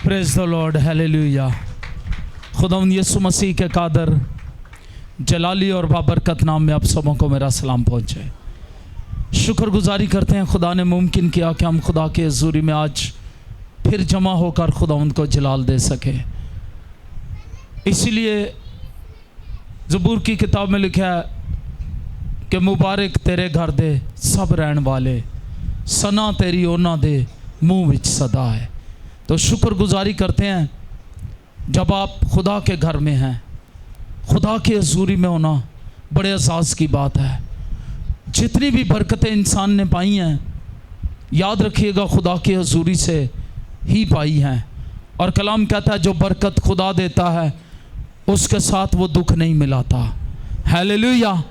Praise the Lord, hallelujah. खुदावंद यीशु मसीह के कादर जलाली और बाबरकत नाम में आप सबों को मेरा सलाम पहुँचे। शुक्रगुजारी करते हैं खुदा ने मुमकिन किया कि हम खुदा के हज़ूरी में आज फिर जमा होकर खुदावंद को जलाल दे सके। इसीलिए ज़बूर की किताब में लिखा है कि मुबारक तेरे घर दे सब रहन वाले, सना तेरी ओना दे मुँह विच सदा है। तो शुक्रगुजारी करते हैं जब आप खुदा के घर में हैं, खुदा के हज़ूरी में होना बड़े एहसास की बात है। जितनी भी बरकतें इंसान ने पाई हैं, याद रखिएगा खुदा की हज़ूरी से ही पाई हैं। और कलाम कहता है जो बरकत खुदा देता है उसके साथ वो दुख नहीं मिलाता। हालेलुया।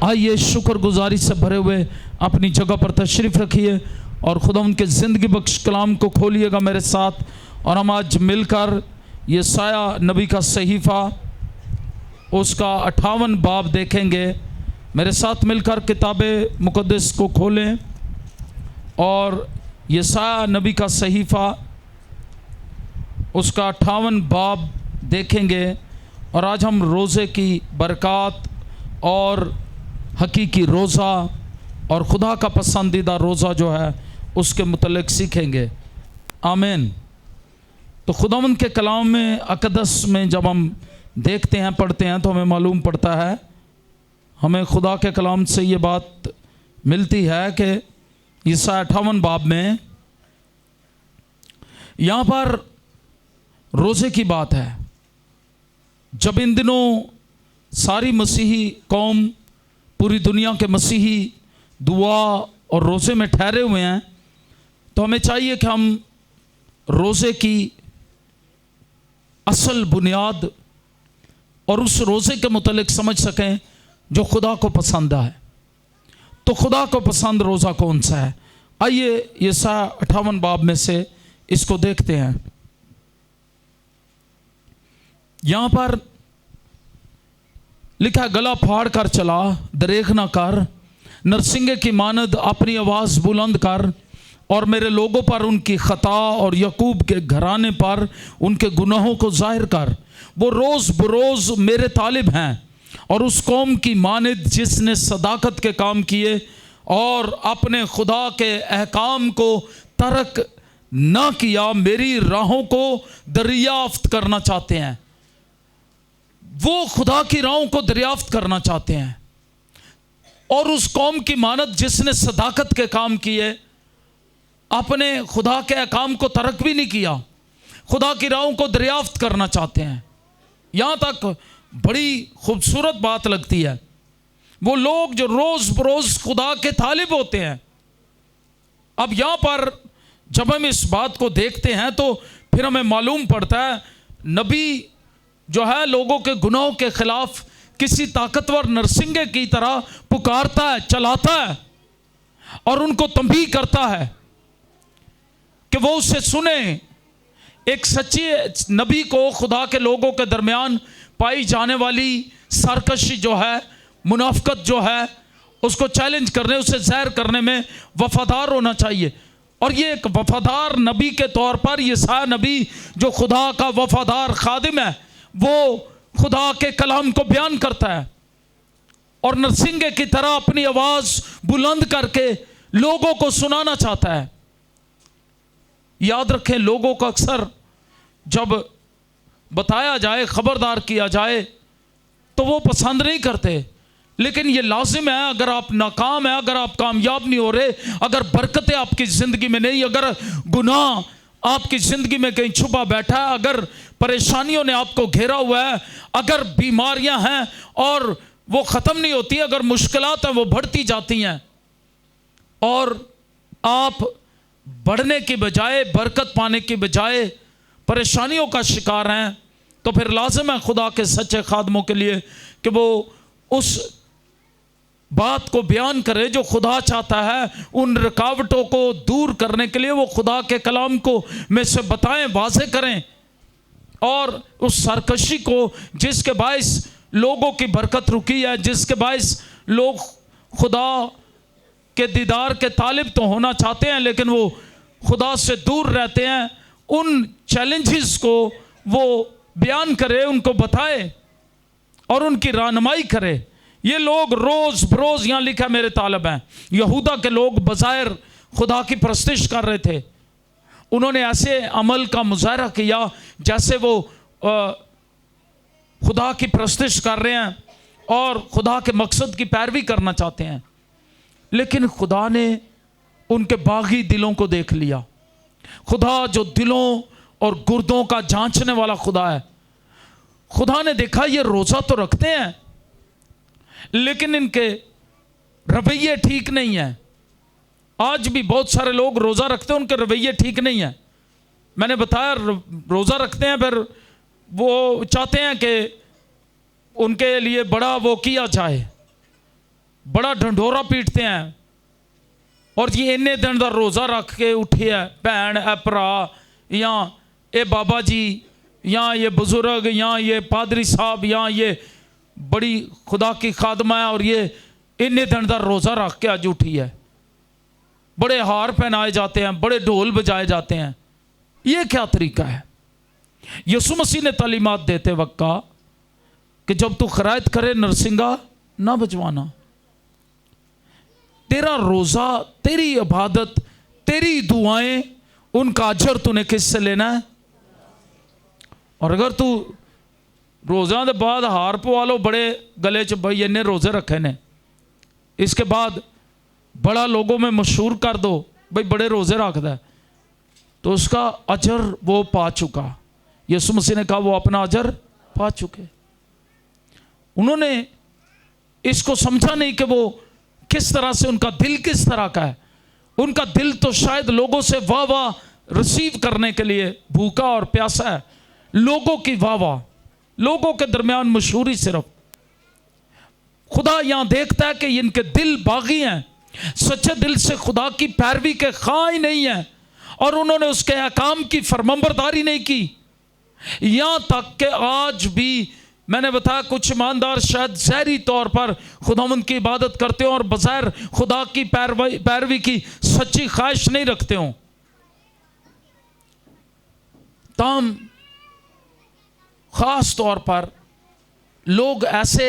आइए शुक्रगुजारी से भरे हुए अपनी जगह पर तशरीफ़ रखिए और खुदा उनके ज़िंदगी बख्श कलाम को खोलिएगा मेरे साथ, और हम आज मिलकर यशाया नबी का सहीफ़ा उसका 58 बाब देखेंगे। मेरे साथ मिलकर किताबे मुक़द्दस को खोलें और यशाया नबी का सहीफ़ा उसका 58 बाब देखेंगे। और आज हम रोज़े की बरक़ात और हकीकी रोज़ा और खुदा का पसंदीदा रोज़ा जो है उसके मुतल्लिक़ सीखेंगे। आमीन। तो खुदावंद के कलाम में अक़दस में जब हम देखते हैं, पढ़ते हैं, तो हमें मालूम पड़ता है, हमें खुदा के कलाम से ये बात मिलती है कि यशाया 58 बाब में यहाँ पर रोज़े की बात है। जब इन दिनों सारी मसीही कौम, पूरी दुनिया के मसीही दुआ और रोज़े में ठहरे हुए हैं, तो हमें चाहिए कि हम रोज़े की असल बुनियाद और उस रोज़े के मुतालिक समझ सकें जो खुदा को पसंद है। तो खुदा को पसंद रोज़ा कौन सा है? आइए यशाया 58 बाब में से इसको देखते हैं। यहाँ पर लिखा है, गला फाड़ कर चला, दरेख ना कर, नरसिंगे की मानद अपनी आवाज़ बुलंद कर, और मेरे लोगों पर उनकी ख़ता और यकूब के घराने पर उनके गुनाहों को जाहिर कर। वो रोज़ बरोज़ मेरे तालिब हैं और उस कौम की मानद जिसने सदाकत के काम किए और अपने खुदा के अहकाम को तर्क ना किया, मेरी राहों को दरियाफ्त करना चाहते हैं। वो खुदा की राहों को दरियाफ्त करना चाहते हैं। और उस कौम की मानद जिसने सदाकत के काम किए, अपने खुदा के अहकाम को तर्क भी नहीं किया, खुदा की राहों को दरियाफ्त करना चाहते हैं। यहाँ तक बड़ी खूबसूरत बात लगती है। वो लोग जो रोज़ बरोज़ खुदा के तालिब होते हैं। अब यहाँ पर जब हम इस बात को देखते हैं तो फिर हमें मालूम पड़ता है, नबी जो है लोगों के गुनाहों के खिलाफ किसी ताकतवर नरसिंगे की तरह पुकारता है, चलाता है और उनको तंबीह करता है कि वो उसे सुने। एक सच्चे नबी को खुदा के लोगों के दरमियान पाई जाने वाली सरकशी जो है, मुनाफकत जो है, उसको चैलेंज करने, उसे ज़हर करने में वफादार होना चाहिए। और ये एक वफादार नबी के तौर पर यशाया नबी जो खुदा का वफादार खादिम है, वो खुदा के कलाम को बयान करता है और नरसिंगे की तरह अपनी आवाज़ बुलंद करके लोगों को सुनाना चाहता है। याद रखें, लोगों को अक्सर जब बताया जाए, खबरदार किया जाए, तो वो पसंद नहीं करते। लेकिन ये लाजिम है, अगर आप नाकाम हैं, अगर आप कामयाब नहीं हो रहे, अगर बरकतें आपकी ज़िंदगी में नहीं, अगर गुनाह आपकी ज़िंदगी में कहीं छुपा बैठा है, अगर परेशानियों ने आपको घेरा हुआ है, अगर बीमारियां हैं और वो ख़त्म नहीं होती, अगर मुश्किलात हैं वो बढ़ती जाती हैं और आप बढ़ने की बजाय, बरकत पाने की बजाय परेशानियों का शिकार हैं, तो फिर लाजिम है खुदा के सच्चे खादमों के लिए कि वो उस बात को बयान करे जो खुदा चाहता है। उन रुकावटों को दूर करने के लिए वो खुदा के कलाम को में से बताएं, वाज़े करें, और उस सरकशी को जिसके बाइस लोगों की बरकत रुकी है, जिसके बाइस लोग खुदा के दीदार के तालिब तो होना चाहते हैं लेकिन वो खुदा से दूर रहते हैं, उन चैलेंजेस को वो बयान करे, उनको बताए और उनकी रहनुमाई करे। ये लोग रोज बरोज, यहाँ लिखा मेरे तालब हैं, यहूदा के लोग बज़ाहिर खुदा की परस्तिश कर रहे थे। उन्होंने ऐसे अमल का मुजाहरा किया जैसे वो खुदा की परस्तिश कर रहे हैं और खुदा के मकसद की पैरवी करना चाहते हैं। लेकिन खुदा ने उनके बागी दिलों को देख लिया। खुदा जो दिलों और गुर्दों का जांचने वाला खुदा है, खुदा ने देखा ये रोज़ा तो रखते हैं लेकिन इनके रवैये ठीक नहीं है। आज भी बहुत सारे लोग रोज़ा रखते हैं, उनके रवैये ठीक नहीं है। मैंने बताया रोज़ा रखते हैं, फिर वो चाहते हैं कि उनके लिए बड़ा वो किया जाए, बड़ा ढंढोरा पीटते हैं और ये इन्ने दिन का रोज़ा रख के उठे है भैन ए भरा या ए बाबा जी या ये बुजुर्ग या ये पादरी साहब या ये बड़ी खुदा की खादमा है और ये इन्ने दिन का रोज़ा रख के आज उठी है। बड़े हार पहनाए जाते हैं, बड़े ढोल बजाए जाते हैं। ये क्या तरीका है? यीशु मसीह ने तालीमात देते वक्त कहा कि जब तू खरायत करे नरसिंगा ना बजवाना। तेरा रोज़ा, तेरी इबादत, तेरी दुआएं, उनका अजर तूने किससे लेना है? और अगर तू रोज़ा के बाद हार पवा लो बड़े गले च, भाई इन्ने रोज़े रखे ने, इसके बाद बड़ा लोगों में मशहूर कर दो भाई बड़े रोज़े रखता है, तो उसका अजर वो पा चुका। यीशु मसीह ने कहा वो अपना अजर पा चुके। उन्होंने इसको समझा नहीं कि वो किस तरह से, उनका दिल किस तरह का है। उनका दिल तो शायद लोगों से वाह वाह रिसीव करने के लिए भूखा और प्यासा है, लोगों की वाह वाह, लोगों के दरमियान मशहूरी सिर्फ। खुदा यहां देखता है कि इनके दिल बागी हैं, सच्चे दिल से खुदा की पैरवी के खा ही नहीं है और उन्होंने उसके अहकाम की फरमाबरदारी नहीं की। यहां तक कि आज भी मैंने बताया कुछ ईमानदार शायद ज़ाहिरी तौर पर खुदावंद की इबादत करते हो और बज़ाहिर खुदा की पैरवी की सच्ची ख्वाहिश नहीं रखते हो। ताम ख़ास तौर पर लोग ऐसे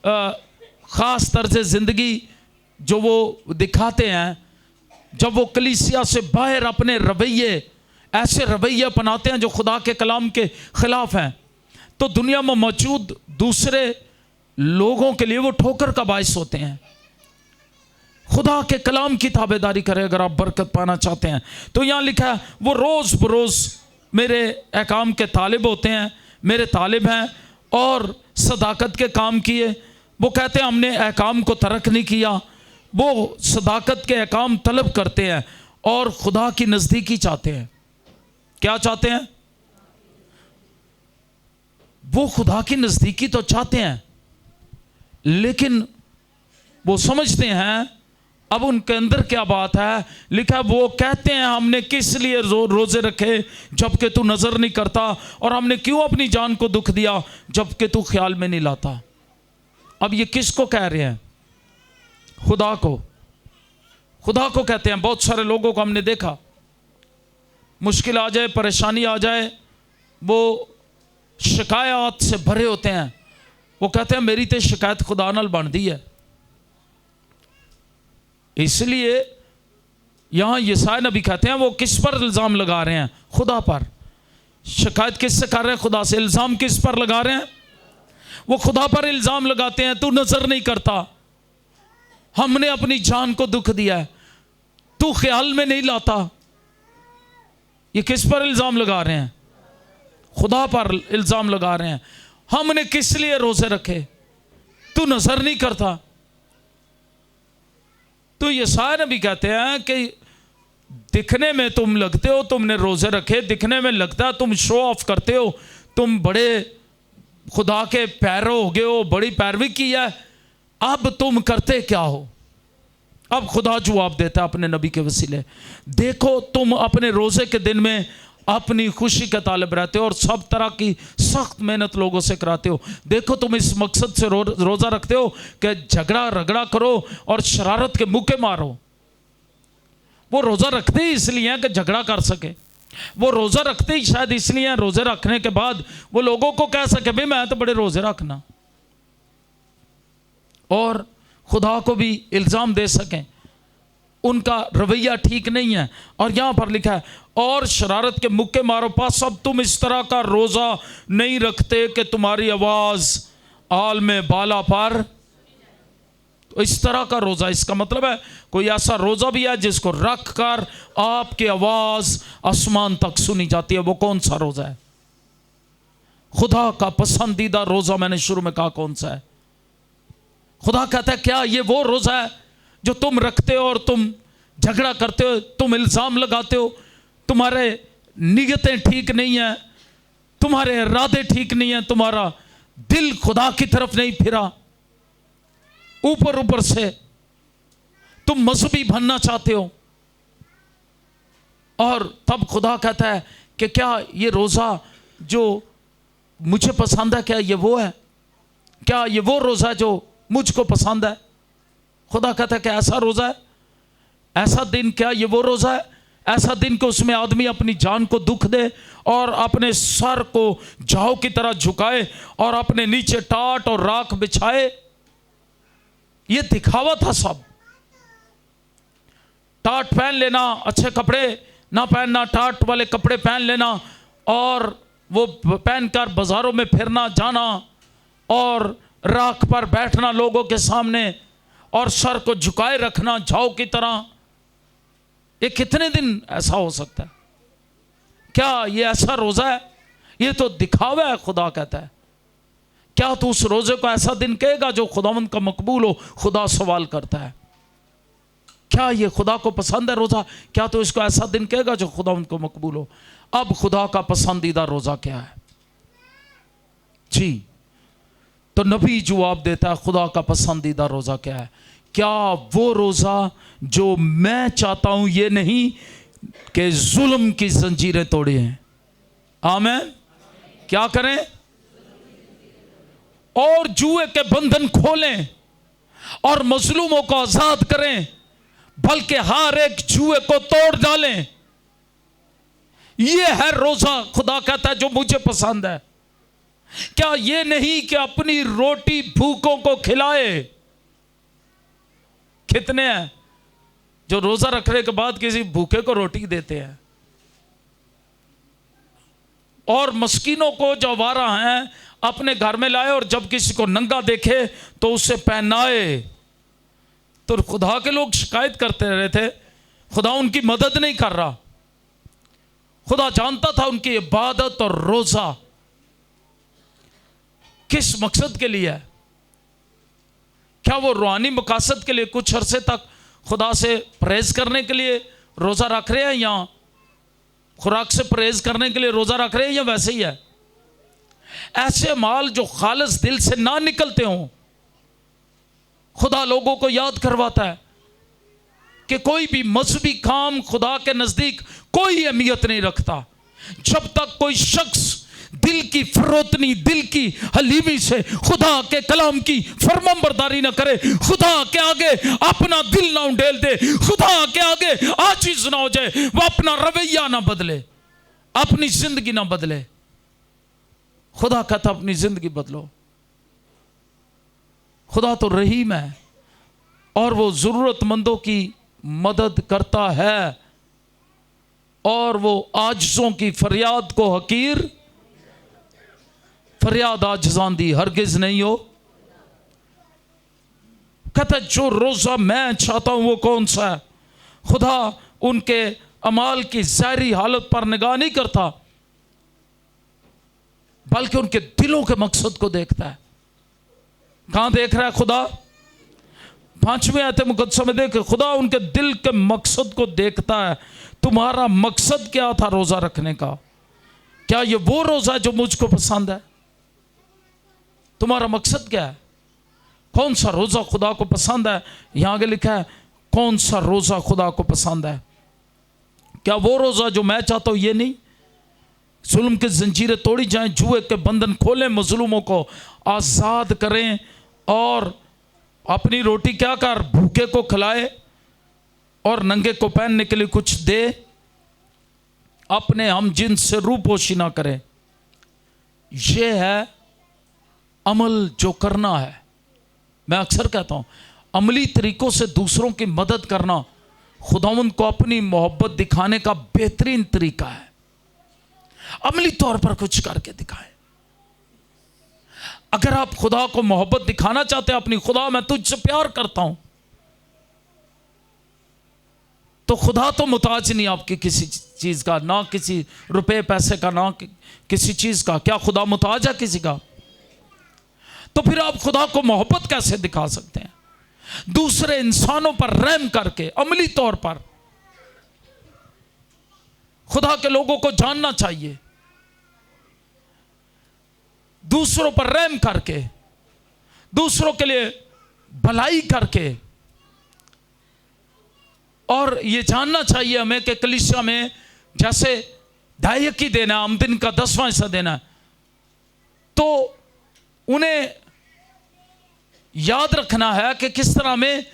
ख़ास तर्ज ज़िंदगी जो वो दिखाते हैं, जब वो कलीसिया से बाहर अपने रवैये, ऐसे रवैये अपनाते हैं जो खुदा के कलाम के ख़िलाफ़ हैं, तो दुनिया में मौजूद दूसरे लोगों के लिए वो ठोकर का बायस होते हैं। खुदा के कलाम की ताबेदारी करें अगर आप बरकत पाना चाहते हैं। तो यहाँ लिखा है वो रोज़ बरोज़ मेरे अहकाम के तालिब होते हैं, मेरे तालिब हैं और सदाकत के काम किए। वो कहते हैं हमने अहकाम को तर्क नहीं किया। वो सदाकत के अहकाम तलब करते हैं और खुदा की नज़दीकी चाहते हैं। क्या चाहते हैं? वो खुदा की नज़दीकी तो चाहते हैं, लेकिन वो समझते हैं अब उनके अंदर क्या बात है। लिखा वो कहते हैं हमने किस लिए रोज़े रखे जबकि तू नज़र नहीं करता, और हमने क्यों अपनी जान को दुख दिया जबकि तू ख्याल में नहीं लाता। अब ये किसको कह रहे हैं? खुदा को। खुदा को कहते हैं। बहुत सारे लोगों को हमने देखा, मुश्किल आ जाए, परेशानी आ जाए, वो शिकायत से भरे होते हैं। वो कहते हैं मेरी तो शिकायत खुदा नाल बन दी है। इसलिए यहां यशायाह नबी कहते हैं वो किस पर इल्ज़ाम लगा रहे हैं? खुदा पर। शिकायत किससे कर रहे हैं? खुदा से। इल्ज़ाम किस पर लगा रहे हैं? वो खुदा पर इल्ज़ाम लगाते हैं, तू नज़र नहीं करता, हमने अपनी जान को दुख दिया है, तू ख्याल में नहीं लाता। ये किस पर इल्ज़ाम लगा रहे हैं? खुदा पर इल्ज़ाम लगा रहे हैं। हमने किस लिए रोज़े रखे, तू नज़र नहीं करता। तो यशायाह नबी कहते हैं कि दिखने में तुम लगते हो तुमने रोज़े रखे, दिखने में लगता है तुम शो ऑफ करते हो, तुम बड़े खुदा के पैरों हो गए हो, बड़ी पैरवी की है, अब तुम करते क्या हो? अब खुदा जवाब देता है अपने नबी के वसीले, देखो तुम अपने रोज़े के दिन में अपनी खुशी का तालिब रहते हो और सब तरह की सख्त मेहनत लोगों से कराते हो। देखो तुम इस मकसद से रोज़ा रखते हो कि झगड़ा रगड़ा करो और शरारत के मुक्के मारो। वो रोज़ा रखते ही इसलिए हैं कि झगड़ा कर सके, वो रोज़ा रखते ही शायद इसलिए हैं, रोज़े रखने के बाद वो लोगों को कह सके भाई मैं तो बड़े रोज़े रखना, और खुदा को भी इल्ज़ाम दे सकें उनका रवैया ठीक नहीं है। और यहाँ पर लिखा है और शरारत के मुक्के मारो पास, अब तुम इस तरह का रोज़ा नहीं रखते कि तुम्हारी आवाज़ आल में बाला पर। तो इस तरह का रोज़ा, इसका मतलब है कोई ऐसा रोज़ा भी है जिसको रख कर आपकी आवाज़ आसमान तक सुनी जाती है। वो कौन सा रोज़ा है? खुदा का पसंदीदा रोज़ा मैंने शुरू में कहा कौन सा है? खुदा कहता है क्या ये वो रोज़ा है जो तुम रखते हो और तुम झगड़ा करते हो, तुम इल्ज़ाम लगाते हो, तुम्हारे नीयतें ठीक नहीं है, तुम्हारे इरादे ठीक नहीं है, तुम्हारा दिल खुदा की तरफ नहीं फिरा, ऊपर ऊपर से तुम मजहबी बनना चाहते हो, और तब खुदा कहता है कि क्या ये रोज़ा जो मुझे पसंद है क्या ये वो है? क्या ये वो रोज़ा है जो मुझको पसंद है? खुदा कहता है कि ऐसा रोज़ा है, ऐसा दिन, क्या ये वो रोज़ा है? ऐसा दिन कि उसमें आदमी अपनी जान को दुख दे और अपने सर को जाओ की तरह झुकाए और अपने नीचे टाट और राख बिछाए। ये दिखावा था सब। टाट पहन लेना, अच्छे कपड़े ना पहनना, टाट वाले कपड़े पहन लेना और वो पहनकर बाजारों में फिरना जाना और राख पर बैठना लोगों के सामने और सर को झुकाए रखना जाओ की तरह। ये कितने दिन ऐसा हो सकता है? क्या ये ऐसा रोज़ा है? ये तो दिखावा है। खुदा कहता है क्या तू उस रोज़े को ऐसा दिन कहेगा जो खुदावंद का मकबूल हो? खुदा सवाल करता है क्या ये खुदा को पसंद है रोज़ा? क्या तू इसको ऐसा दिन कहेगा जो खुदावंद को मकबूल हो? अब खुदा का पसंदीदा रोज़ा क्या है जी? तो नबी जवाब देता है खुदा का पसंदीदा रोज़ा क्या है? क्या वो रोज़ा जो मैं चाहता हूं, ये नहीं कि जुल्म की जंजीरें तोड़ी हैं। आमीन। क्या करें? और जुए के बंधन खोलें और मजलूमों को आजाद करें, बल्कि हर एक जुए को तोड़ डालें। यह है रोज़ा खुदा कहता है जो मुझे पसंद है। क्या ये नहीं कि अपनी रोटी भूखों को खिलाए? कितने हैं जो रोजा रखने के बाद किसी भूखे को रोटी देते हैं, और मस्कीनों को जो आवारा हैं अपने घर में लाए, और जब किसी को नंगा देखे तो उसे पहनाए। तो खुदा के लोग शिकायत करते रहे थे खुदा उनकी मदद नहीं कर रहा। खुदा जानता था उनकी इबादत और रोजा किस मकसद के लिए है। क्या वो रूहानी मकासद के लिए कुछ अरसे तक खुदा से परहेज करने के लिए रोज़ा रख रहे हैं, या खुराक से परहेज करने के लिए रोज़ा रख रहे हैं, या वैसे ही है? ऐसे माल जो खालिस दिल से ना निकलते हों, खुदा लोगों को याद करवाता है कि कोई भी मजहबी काम खुदा के नज़दीक कोई अहमियत नहीं रखता जब तक कोई शख्स दिल की फरोतनी, दिल की हलीमी से खुदा के कलाम की फरमाबरदारी ना करे, खुदा के आगे अपना दिल ना उंडेल दे, खुदा के आगे आजीज ना हो जाए, वो अपना रवैया ना बदले, अपनी जिंदगी ना बदले। खुदा कहता अपनी जिंदगी बदलो। खुदा तो रहीम है और वो जरूरतमंदों की मदद करता है, और वो आजिजों की फरियाद को हकीर, फरियाद आजिजान दी हरगिज नहीं हो। कहता जो रोजा मैं चाहता हूं वो कौन सा है? खुदा उनके अमाल की ज़ाहिरी हालत पर निगाह नहीं करता, बल्कि उनके दिलों के मकसद को देखता है। कहां देख रहा है खुदा? 5वें आयत मुकद्दसा में देख, खुदा उनके दिल के मकसद को देखता है। तुम्हारा मकसद क्या था रोजा रखने का? क्या ये वो रोजा है जो मुझको पसंद है? तुम्हारा मकसद क्या है? कौन सा रोजा खुदा को पसंद है? यहां आगे लिखा है कौन सा रोजा खुदा को पसंद है। क्या वो रोजा जो मैं चाहता हूं ये नहीं? जुल्म की जंजीरें तोड़ी जाएं, जुए के बंधन खोलें, मजलूमों को आजाद करें, और अपनी रोटी क्या कर भूखे को खिलाए और नंगे को पहनने के लिए कुछ दे। अपने हम जिनसे रूपोशी ना करें। यह है अमल जो करना है। मैं अक्सर कहता हूं अमली तरीकों से दूसरों की मदद करना खुदावंद को अपनी मोहब्बत दिखाने का बेहतरीन तरीका है। अमली तौर पर कुछ करके दिखाएं। अगर आप खुदा को मोहब्बत दिखाना चाहते हैं अपनी, खुदा मैं तुझसे प्यार करता हूं, तो खुदा तो मुताज नहीं आपकी किसी चीज का, ना किसी रुपए पैसे का, ना किसी चीज का। क्या खुदा मुताज है किसी का? तो फिर आप खुदा को मोहब्बत कैसे दिखा सकते हैं? दूसरे इंसानों पर रहम करके, अमली तौर पर। खुदा के लोगों को जानना चाहिए, दूसरों पर रहम करके, दूसरों के लिए भलाई करके। और ये जानना चाहिए हमें कि कलीसिया में जैसे दायकी देना, आमदनी का 10वां हिस्सा देना, तो उन्हें याद रखना है कि किस तरह में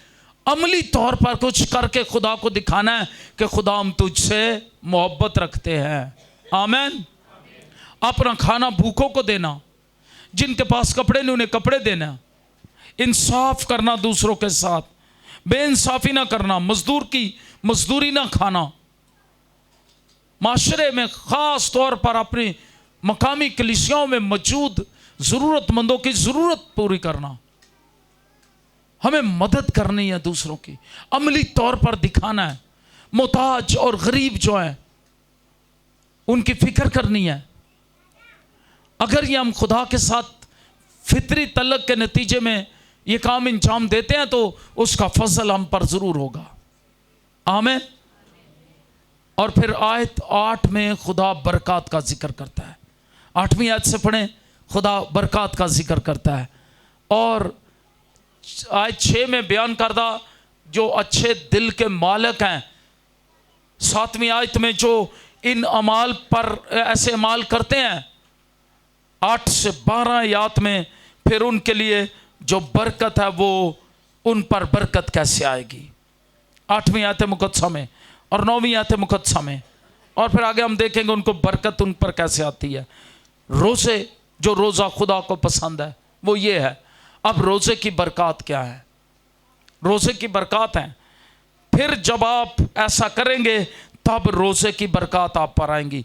अमली तौर पर कुछ करके खुदा को दिखाना है कि खुदा हम तुझसे मोहब्बत रखते हैं। आमीन। अपना खाना भूखों को देना, जिनके पास कपड़े नहीं उन्हें कपड़े देना, इंसाफ करना दूसरों के साथ, बेइंसाफी ना करना, मजदूर की मजदूरी ना खाना, माशरे में खास तौर पर अपनी मकामी कलीसियाओं में मौजूद जरूरतमंदों की जरूरत पूरी करना। हमें मदद करनी है दूसरों की, अमली तौर पर दिखाना है। मोहताज और गरीब जो है उनकी फिक्र करनी है। अगर ये हम खुदा के साथ फितरी तलक के नतीजे में ये काम अंजाम देते हैं तो उसका फजल हम पर जरूर होगा। आमीन। और फिर आयत 8 में खुदा बरकत का जिक्र करता है। 8वीं आयत से पढ़ें, खुदा बरकत का जिक्र करता है। और आयत 6 में बयान करदा जो अच्छे दिल के मालिक हैं। 7वीं आयत में जो इन अमाल पर ऐसे अमाल करते हैं, 8 से 12 आयत में फिर उनके लिए जो बरकत है वो उन पर बरकत कैसे आएगी। 8वीं आयत मुकद्दसा में और 9वीं आयत मुकद्दसा में। और फिर आगे हम देखेंगे उनको बरकत उन पर कैसे आती है। रोज़े, जो रोज़ा खुदा को पसंद है वो ये है। अब रोज़े की बरकत क्या है? रोज़े की बरकत है, फिर जब आप ऐसा करेंगे तब रोज़े की बरकत आप पर आएंगी।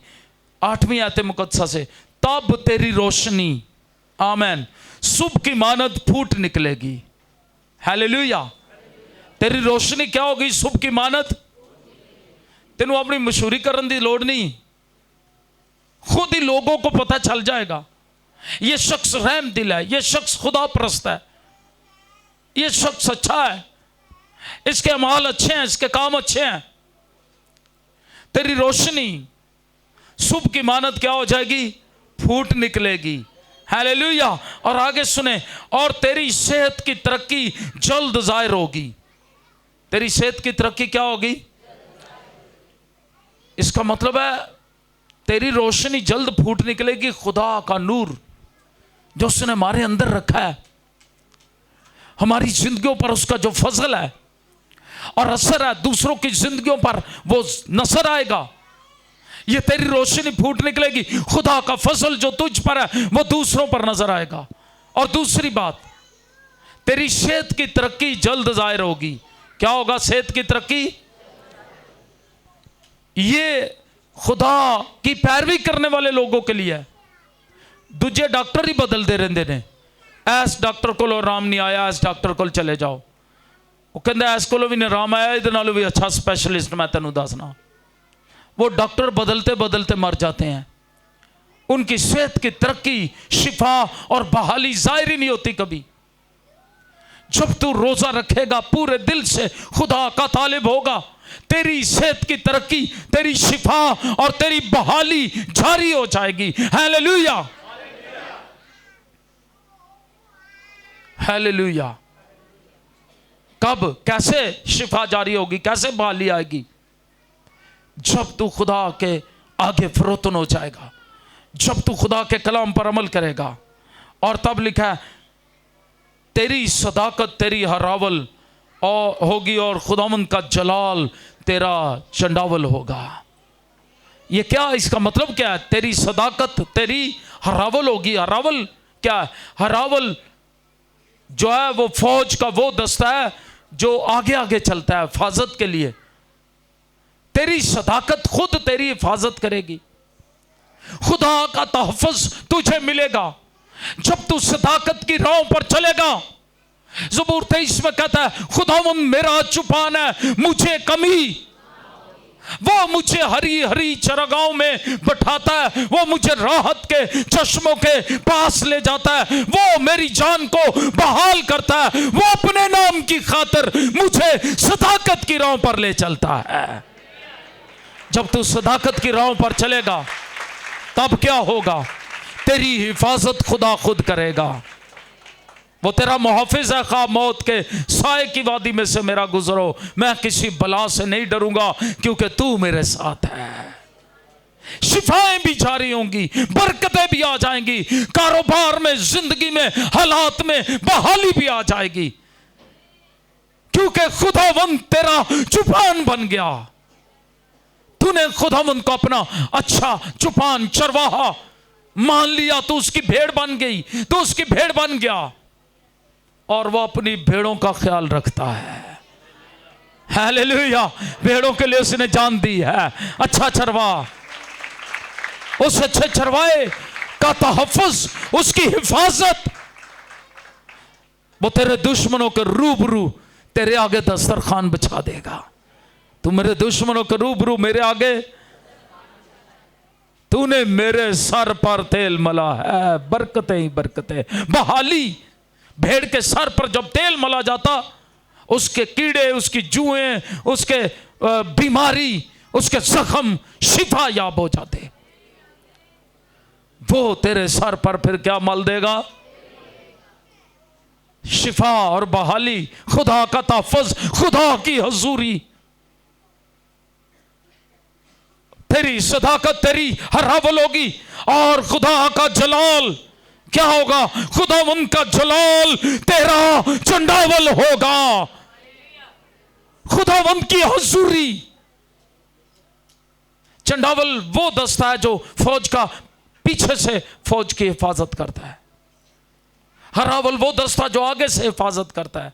8वीं आयत मुकद्दसा से, तब तेरी रोशनी, आमीन, सुबह की मानद फूट निकलेगी। हालेलुया। तेरी रोशनी क्या होगी? सुबह की मानद। तेनू अपनी मशहूरी करने की लोड़ नहीं, खुद ही लोगों को पता चल जाएगा ये शख्स रहम दिल है, ये शख्स खुदा परस्त है, ये शख्स अच्छा है, इसके अमाल अच्छे हैं, इसके काम अच्छे हैं। तेरी रोशनी सुबह की मानद क्या हो जाएगी? फूट निकलेगी। हालेलुया। और आगे सुने, और तेरी सेहत की तरक्की जल्द जाहिर होगी। तेरी सेहत की तरक्की क्या होगी? इसका मतलब है तेरी रोशनी जल्द फूट निकलेगी। खुदा का नूर जो उसने हमारे अंदर रखा है, हमारी जिंदगियों पर उसका जो फजल है और असर है, दूसरों की जिंदगियों पर वो नजर आएगा। ये तेरी रोशनी फूट निकलेगी, खुदा का फजल जो तुझ पर है वो दूसरों पर नजर आएगा। और दूसरी बात, तेरी सेहत की तरक्की जल्द जाहिर होगी। क्या होगा? सेहत की तरक्की। ये खुदा की पैरवी करने वाले लोगों के लिए है। दूजे डॉक्टर ही बदलते रहते ने, ऐस डॉक्टर को आराम नहीं आया, इस डॉक्टर को चले जाओ। वो कहता इस को भी नहीं आराम आया, इहदे नालों भी अच्छा स्पैशलिस्ट मैं तेनों दसना। वो डॉक्टर बदलते बदलते मर जाते हैं। उनकी सेहत की तरक्की, शिफा और बहाली जाहिर ही नहीं होती कभी। जब तू रोजा रखेगा, पूरे दिल से खुदा का तालिब होगा, तेरी सेहत की तरक्की, तेरी शिफा और तेरी बहाली जारी हो जाएगी। Hallelujah, hallelujah. कब, कैसे शिफा जारी होगी, कैसे बहाली आएगी? जब तू खुदा के आगे फरोतन हो जाएगा, जब तू खुदा के कलाम पर अमल करेगा। और तब लिखा है तेरी सदाकत तेरी हरावल होगी और खुदावंद का जलाल तेरा चंडावल होगा। ये क्या, इसका मतलब क्या है? तेरी सदाकत तेरी हरावल होगी। हरावल क्या है? हरावल जो है वो फौज का वो दस्ता है जो आगे आगे चलता है हिफाजत के लिए। तेरी सदाकत खुद तेरी हिफाजत करेगी। खुदा का तहफ़्फ़ुज़ तुझे मिलेगा जब तू सदाकत की राह पर चलेगा। ज़बूर 23 में कहता है, खुदावंद मेरा चुपान है, मुझे कमी। वो मुझे हरी हरी चरागाहों में बैठाता है, वो मुझे राहत के चश्मों के पास ले जाता है, वो मेरी जान को बहाल करता है, वो अपने नाम की खातिर मुझे सदाकत की राह पर ले चलता है। जब तू सदाकत की राह पर चलेगा तब क्या होगा? तेरी हिफाजत खुदा खुद करेगा। वो तेरा मुहाफिज है। खा मौत के साए की वादी में से मेरा गुजरो, मैं किसी बला से नहीं डरूंगा क्योंकि तू मेरे साथ है। शिफाएं भी जारी होंगी, बरकतें भी आ जाएंगी, कारोबार में, जिंदगी में, हालात में बहाली भी आ जाएगी, क्योंकि खुदावंद तेरा चुपान बन गया। तूने खुदावंद को अपना अच्छा चुपान, चरवाहा मान लिया। तू उसकी भेड़ बन गई, तू उसकी भेड़ बन गया और वो अपनी भेड़ों का ख्याल रखता है। हालेलुया। भेड़ों के लिए उसने जान दी है। अच्छा चरवाहा, उस अच्छे चरवाहे का तहफ़्फ़ुज़, उसकी हिफाजत, वो तेरे दुश्मनों के रूबरू तेरे आगे दस्तरखान बिछा देगा। तू मेरे दुश्मनों के रूबरू मेरे आगे, तूने मेरे सर पर तेल मला है। बरकतें ही बरकतें, बहाली। भेड़ के सर पर जब तेल मला जाता, उसके कीड़े, उसकी जुएं, उसके बीमारी, उसके जख्म शिफा याब हो जाते। वो तेरे सर पर फिर क्या मल देगा? शिफा और बहाली, खुदा का तहफ़्फ़ुज़, खुदा की हजूरी, तेरी सदाकत तेरी हरावल होगी। और खुदा का जलाल क्या होगा? खुदावंद का जलाल तेरा चंडावल होगा। खुदावंद की हजूरी। चंडावल वो दस्ता है जो फौज का पीछे से फौज की हिफाजत करता है। हरावल वो दस्ता जो आगे से हिफाजत करता है।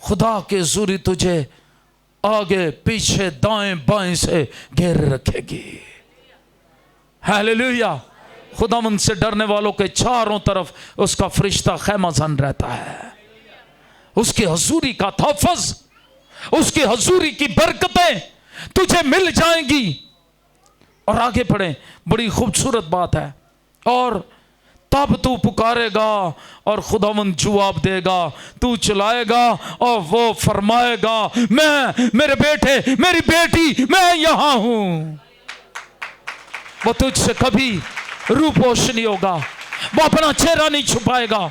खुदा की हजूरी तुझे आगे पीछे दाएं बाएं से घेर रखेगी। हालेलुया। खुदावंद से डरने वालों के चारों तरफ उसका फरिश्ता खैमाज़न रहता है। उसकी हजूरी का तहफ़्फ़ुज़, उसकी हजूरी की बरकतें तुझे मिल जाएंगी। और आगे पढ़ें, बड़ी खूबसूरत बात है। और तब तू पुकारेगा और खुदावंद जवाब देगा, तू चलाएगा और वो फरमाएगा, मैं, मेरे बेटे, मेरी बेटी, मैं यहां हूं। वो तुझसे कभी रूपोश नहीं होगा, वो अपना चेहरा नहीं छुपाएगा।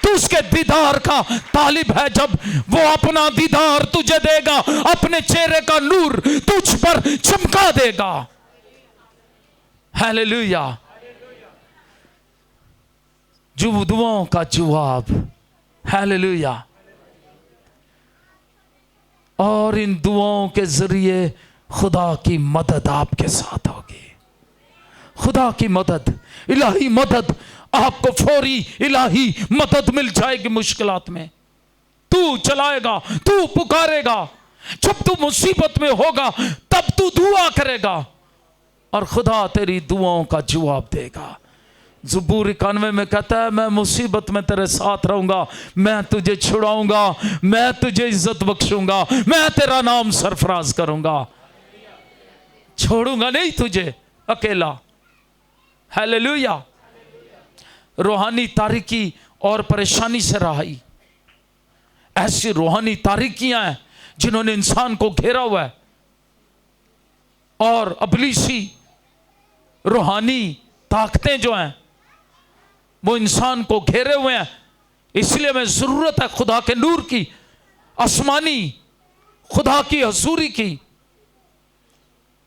तू उसके दीदार का तालिब है। जब वो अपना दीदार तुझे देगा, अपने चेहरे का नूर तुझ पर चमका देगा। हालेलुया। दुआओं का जवाब। हालेलुया। और इन दुआओं के जरिए खुदा की मदद आपके साथ होगी। खुदा की मदद, इलाही मदद, आपको फौरी इलाही मदद मिल जाएगी मुश्किलात में। तू चलाएगा, तू पुकारेगा। जब तू मुसीबत में होगा तब तू दुआ करेगा और खुदा तेरी दुआओं का जवाब देगा। ज़बूर 91 में कहता है, मैं मुसीबत में तेरे साथ रहूंगा, मैं तुझे छुड़ाऊंगा, मैं तुझे इज्जत बख्शूंगा, मैं तेरा नाम सरफराज करूंगा, छोड़ूंगा नहीं तुझे अकेला। हालेलुया। रूहानी तारीकी और परेशानी से रहाई। ऐसी रूहानी तारीकियां हैं जिन्होंने इंसान को घेरा हुआ है, और अबलीसी रूहानी ताकतें जो हैं वो इंसान को घेरे हुए हैं। इसलिए हमें जरूरत है खुदा के नूर की, आसमानी खुदा की हजूरी की।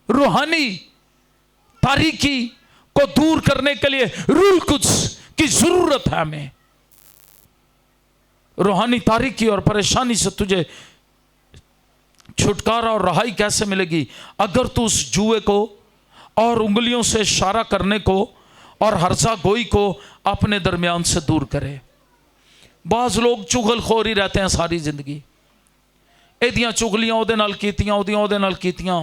रूहानी तारीकी को दूर करने के लिए रूह कुद्स की जरूरत है हमें। रूहानी तारीकी और परेशानी से तुझे छुटकारा और रहाई कैसे मिलेगी? अगर तू उस जुए को और उंगलियों से इशारा करने को और हर्षा गोई को अपने दरमियान से दूर करे। बाज लोग चुगलखोर ही रहते हैं सारी जिंदगी। एदियां चुगलियां ओदे नाल कीतियां, ओदियां ओदे नाल कीतियां।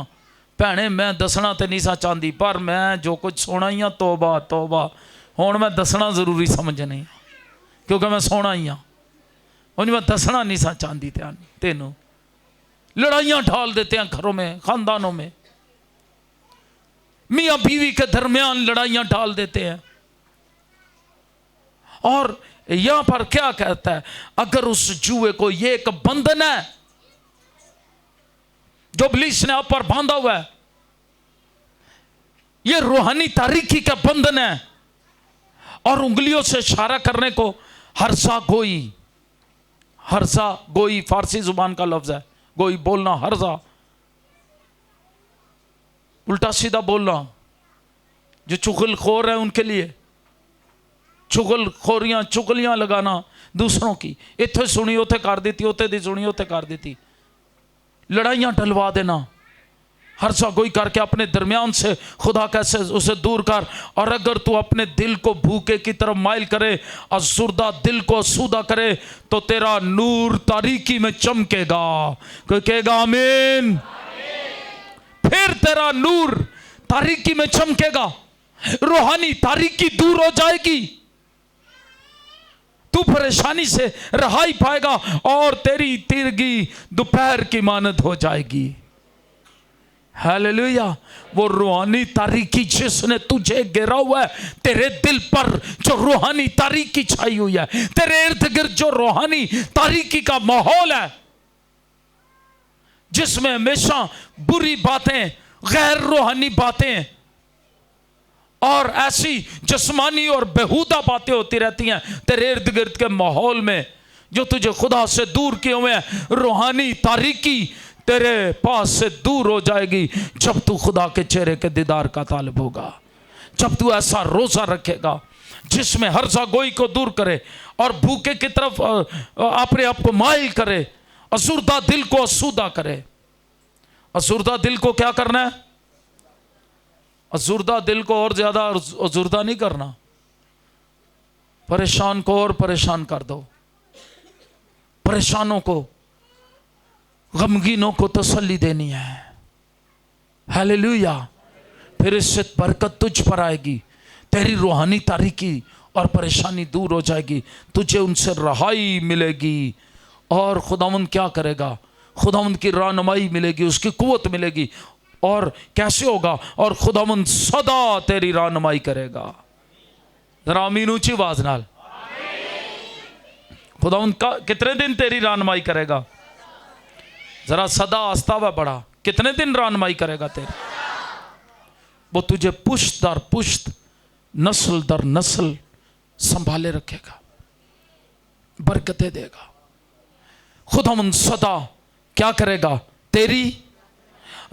भैने मैं दसना तो नहीं सा चाहती, पर मैं जो कुछ सोना ही हाँ, तौबा तौबा, हुण मैं दसना जरूरी समझने, क्योंकि मैं सोना ही हाँ। उन्हें मैं दसना नहीं सा चाहती तेनों। लड़ाइयां ढाल देते हैं घरों में, खानदानों में, मियाँ बीवी के दरमियान लड़ाइयां डाल देते हैं। और यहां पर क्या कहता है? अगर उस जुए को, ये एक बंधन है जो इब्लीस ने आप पर बांधा हुआ है, ये रूहानी तारीकी का बंधन है। और उंगलियों से इशारा करने को हर्षा गोई, हर्षा गोई फारसी जुबान का लफ्ज है। गोई बोलना, हर्षा उल्टा सीधा बोलना। जो चुगलखोर है उनके लिए चुगलखोरियां, चुगलियां लगाना दूसरों की, इत्थे सुनी उथे कर देती, उथे दी सुनी उथे कर देती, लड़ाइयां डलवा देना, हर्षा गोई करके अपने दरमियान से खुदा कैसे उसे दूर कर। और अगर तू अपने दिल को भूखे की तरफ माइल करे, असूरदा दिल को असूदा करे, तो तेरा नूर तारीकी में चमकेगा। कोई कहेगा आमीन? फिर तेरा नूर तारीकी में चमकेगा, रूहानी तारीकी दूर हो जाएगी, तू परेशानी से रहाई पाएगा और तेरी तिरगी दोपहर की मानद हो जाएगी। हालेलुया। वो रूहानी तारीकी जिसने तुझे घेरा हुआ है, तेरे दिल पर जो रूहानी तारीकी छाई हुई है, तेरे इर्द गिर्द जो रूहानी तारीकी का माहौल है, जिसमें हमेशा बुरी बातें, गैर रूहानी बातें और ऐसी जिस्मानी और बेहुदा बातें होती रहती हैं तेरे इर्द गिर्द के माहौल में, जो तुझे खुदा से दूर किए हुए हैं, रूहानी तारीकी तेरे पास से दूर हो जाएगी जब तू खुदा के चेहरे के दीदार का तालिब होगा। जब तू ऐसा रोजा रखेगा जिसमें हर्षा गोई को दूर करे और भूखे की तरफ अपने आप को माइल करे, असूरदा दिल को असूदा करे। असूरदा दिल को क्या करना है? असूरदा दिल को और ज्यादा असूरदा नहीं करना, परेशान को और परेशान कर दो, परेशानों को, गमगीनों को तसल्ली देनी है। हालेलुया। फिर इससे बरकत तुझ पर आएगी, तेरी रूहानी तारीकी और परेशानी दूर हो जाएगी, तुझे उनसे रहाई मिलेगी। और खुदावंद क्या करेगा? खुदावंद की रहनुमाई मिलेगी, उसकी कुव्वत मिलेगी। और कैसे होगा? और खुदावंद सदा तेरी रहनुमाई करेगा। जरा आमीन ऊंची आवाज नाल। खुदावंद का कितने दिन तेरी रहनुमाई करेगा? जरा सदा आस्था हुआ बड़ा, कितने दिन रहनुमाई करेगा तेरी? वो तुझे पुश्त दर पुश्त, नस्ल दर नस्ल संभाले रखेगा, बरकतें देगा। खुदावंद सदा क्या करेगा? तेरी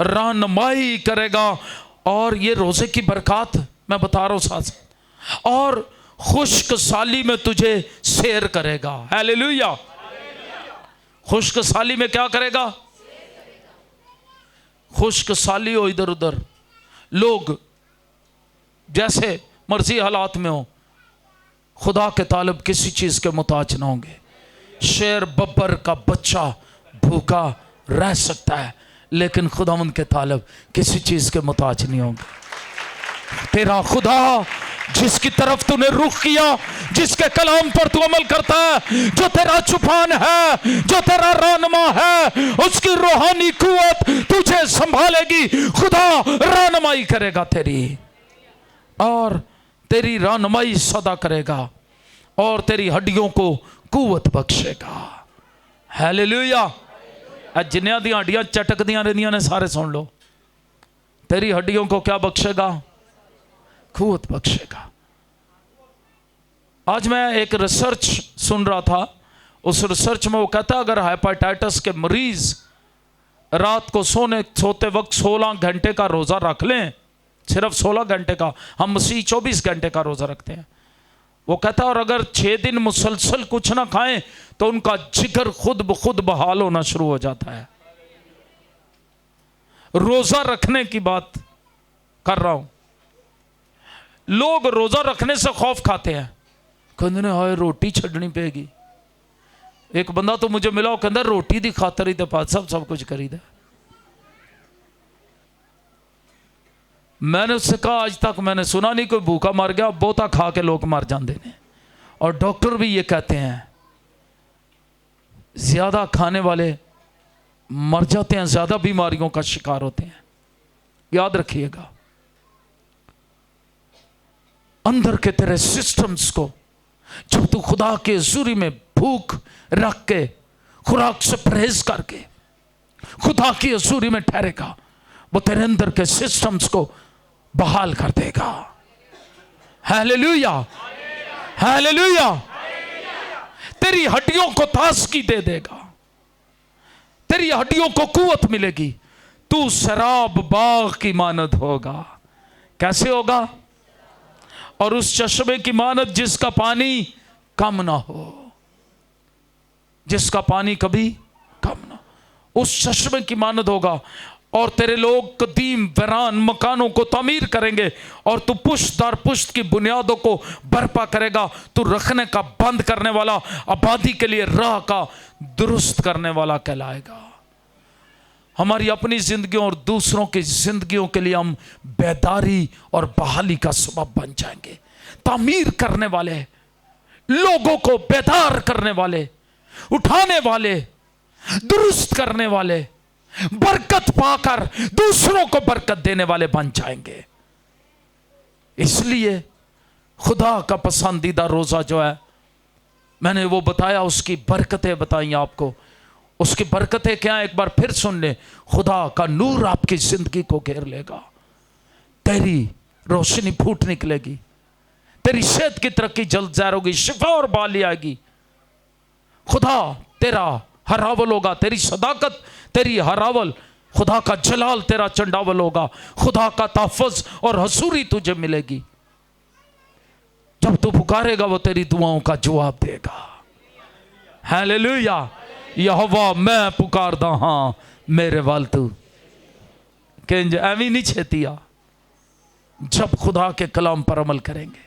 रहनुमाई करेगा। और ये रोजे की बरकत मैं बता रहा हूं साथ, और खुश्क साली में तुझे सैर करेगा। हालेलुया। खुश्क साली में क्या करेगा? खुश्क साली हो, इधर उधर लोग जैसे मर्जी हालात में हो, खुदा के तालिब किसी चीज के मुताज ना होंगे। शेर बब्बर का बच्चा भूखा रह सकता है, लेकिन खुदावंद के तालिब किसी चीज के मुताज नहीं होंगे। तेरा खुदा जिसकी तरफ तूने रुख किया, जिसके कलाम पर तू अमल करता है, जो तेरा चुपान है, जो तेरा रहनुमा है, उसकी रूहानी कुव्वत तुझे संभालेगी। खुदा रहनुमाई करेगा तेरी, और तेरी रहनुमाई सदा करेगा, और तेरी हड्डियों को कुव्वत बख्शेगा। हालेलुया। जिन्नियां दी हड्डियां चटकदियां रहंदियां ने सारे सुन लो, तेरी हड्डियों को क्या बख्शेगा? कुव्वत बख्शेगा। आज मैं एक रिसर्च सुन रहा था, उस रिसर्च में वो कहता है अगर हेपेटाइटिस के मरीज रात को सोते वक्त 16 घंटे का रोजा रख लें, सिर्फ 16 घंटे का, हम मसीह 24 घंटे का रोजा रखते हैं, वो कहता है और अगर 6 दिन मुसलसल कुछ ना खाएं तो उनका जिगर खुद ब खुद बहाल होना शुरू हो जाता है। रोजा रखने की बात कर रहा हूं। लोग रोजा रखने से खौफ खाते हैं, कहते ने हाय रोटी छड़नी पेगी। एक बंदा तो मुझे मिला, वो कहता रोटी की खातर ही तो पातशाह सब कुछ करी दे। मैंने उससे कहा आज तक मैंने सुना नहीं कोई भूखा मर गया, बहुता खा के लोग मर जाते हैं। और डॉक्टर भी ये कहते हैं ज्यादा खाने वाले मर जाते हैं, ज्यादा बीमारियों का शिकार होते हैं। याद रखिएगा, अंदर के तेरे सिस्टम्स को जब तू खुदा के हुजूरी में भूख रख के, खुराक से परहेज करके खुदा की हुजूरी में ठहरेगा, वो तेरे अंदर के सिस्टम्स को बहाल कर देगा। Hallelujah, hallelujah. तेरी हड्डियों को ताजगी दे देगा, तेरी हड्डियों को कुव्वत मिलेगी। तू शराब बाग की मानद होगा। कैसे होगा? और उस चश्मे की मानद जिसका पानी कम ना हो, जिसका पानी कभी कम ना, उस चश्मे की मानद होगा। और तेरे लोग कदीम वीरान मकानों को तामीर करेंगे और तू पुश्त दर पुश्त की बुनियादों को बर्पा करेगा। तू रखने का बंद करने वाला, आबादी के लिए राह का दुरुस्त करने वाला कहलाएगा। हमारी अपनी जिंदगियों और दूसरों की जिंदगियों के लिए हम बेदारी और बहाली का सबब बन जाएंगे। तामीर करने वाले, लोगों को बेदार करने वाले, उठाने वाले, दुरुस्त करने वाले, बरकत पाकर दूसरों को बरकत देने वाले बन जाएंगे। इसलिए खुदा का पसंदीदा रोजा जो है, मैंने वो बताया, उसकी बरकतें बताई आपको। उसकी बरकतें क्या, एक बार फिर सुन ले। खुदा का नूर आपकी जिंदगी को घेर लेगा, तेरी रोशनी फूट निकलेगी, तेरी सेहत की तरक्की जल्द जाहिर होगी, शिफा और बहाली आएगी। खुदा तेरा हरावल होगा, तेरी सदाकत तेरी हरावल, खुदा का जलाल तेरा चंडावल होगा, खुदा का तहफ़्फ़ुज़ और हसूरी तुझे मिलेगी। जब तू पुकारेगा वो तेरी दुआओं का जवाब देगा। हालेलुया। यहोवा मैं पुकारदा हाँ मेरे वाल तू केंज एवी नहीं छेतिया। जब खुदा के कलाम पर अमल करेंगे,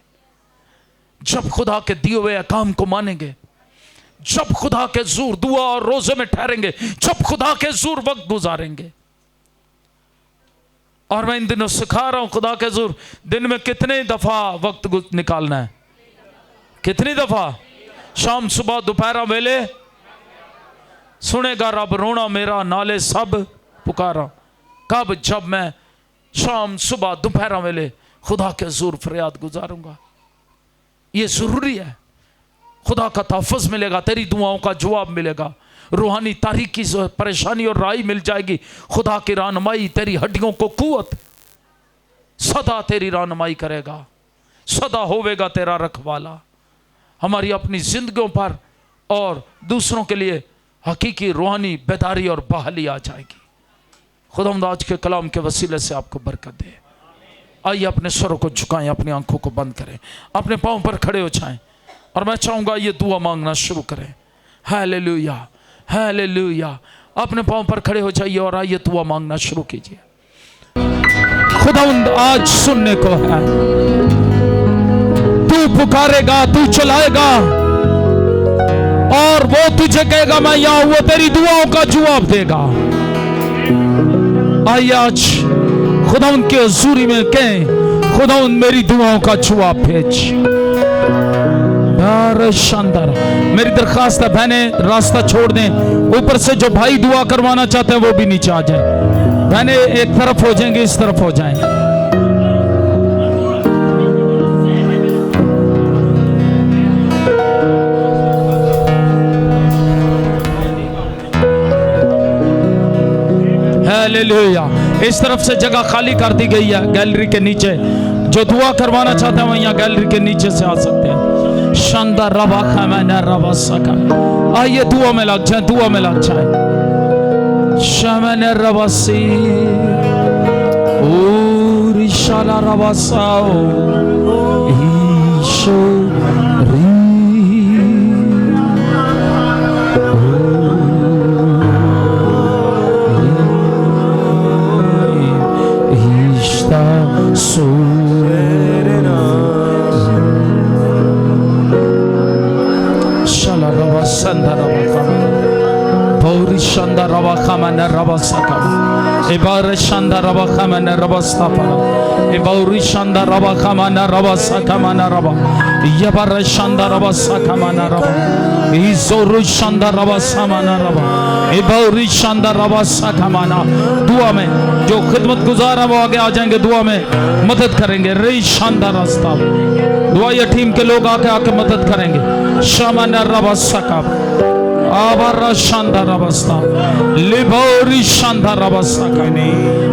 जब खुदा के दिए हुए अहकाम को मानेंगे, जब खुदा के ज़ूर दुआ और रोजे में ठहरेंगे, जब खुदा के ज़ूर वक्त गुजारेंगे। और मैं इन दिनों सिखा रहा हूं खुदा के ज़ूर दिन में कितने दफा वक्त निकालना है, कितनी दफा, शाम सुबह दोपहर वेले सुनेगा रब रोना मेरा नाले सब पुकारा। कब? जब मैं शाम सुबह दोपहर वेले खुदा के ज़ूर फरियाद गुजारूंगा। ये जरूरी है। खुदा का तहफ़्फ़ुज़ मिलेगा, तेरी दुआओं का जवाब मिलेगा, रूहानी तारीकी परेशानी और राही मिल जाएगी। खुदा की रहनुमाई तेरी हड्डियों को कुव्वत, सदा तेरी रहनुमाई करेगा, सदा होवेगा तेरा रखवाला। हमारी अपनी जिंदगियों पर और दूसरों के लिए हकीकी रूहानी बेदारी और बहाली आ जाएगी। खुदावंद आज के कलाम के वसीले से आपको बरकत दे। आइए अपने स्वरों को झुकाएं, अपनी आंखों को बंद करें, अपने पांव पर खड़े हो जाएं और मैं चाहूंगा ये दुआ मांगना शुरू करें। Hallelujah, hallelujah. अपने पांव पर खड़े हो जाइए और आइए दुआ मांगना शुरू कीजिए। खुदावंद आज सुनने को है, तू पुकारेगा, तू चलाएगा और वो तुझे कहेगा मैं यहां हूं, तेरी दुआओं का जवाब देगा। आइए आज खुदावंद के हुजूरी में कहें, खुदावंद मेरी दुआओं का जवाब भेज। शानदार। मेरी दरखास्त है बहने रास्ता छोड़ दें, ऊपर से जो भाई दुआ करवाना चाहते हैं वो भी नीचे आ जाए। बहने एक तरफ हो जाएंगे, इस तरफ हो जाएं। हालेलुया। इस तरफ से जगह खाली कर दी गई है गैलरी के नीचे, जो दुआ करवाना चाहते हैं वो यहाँ गैलरी के नीचे से आ सकते हैं। शानदार रवा खैमैना रवा सका। आइए दुआ में लग जाए, दुआ में लग जाए। शमैना रवासी और इशाला रवासाओ ईशो सका एबार शांदा रबा खमना रबा स्तापरा एबाउरी शांदा रबा खमना रबा सकमना रबा यबार शांदा रबा सकमना रबा इजोरु शांदा रबा समना रबा एबाउरी शांदा रबा सकमना। दुआ में जो खिदमत गुजार है वो आगे आ जाएंगे, दुआ में मदद करेंगे। रे शानदार रास्ता दुआ या टीम के लोग आके मदद करेंगे। शमना रबा सकब आबारा शानदार अवस्था लिबोरी शानदार अवस्था कने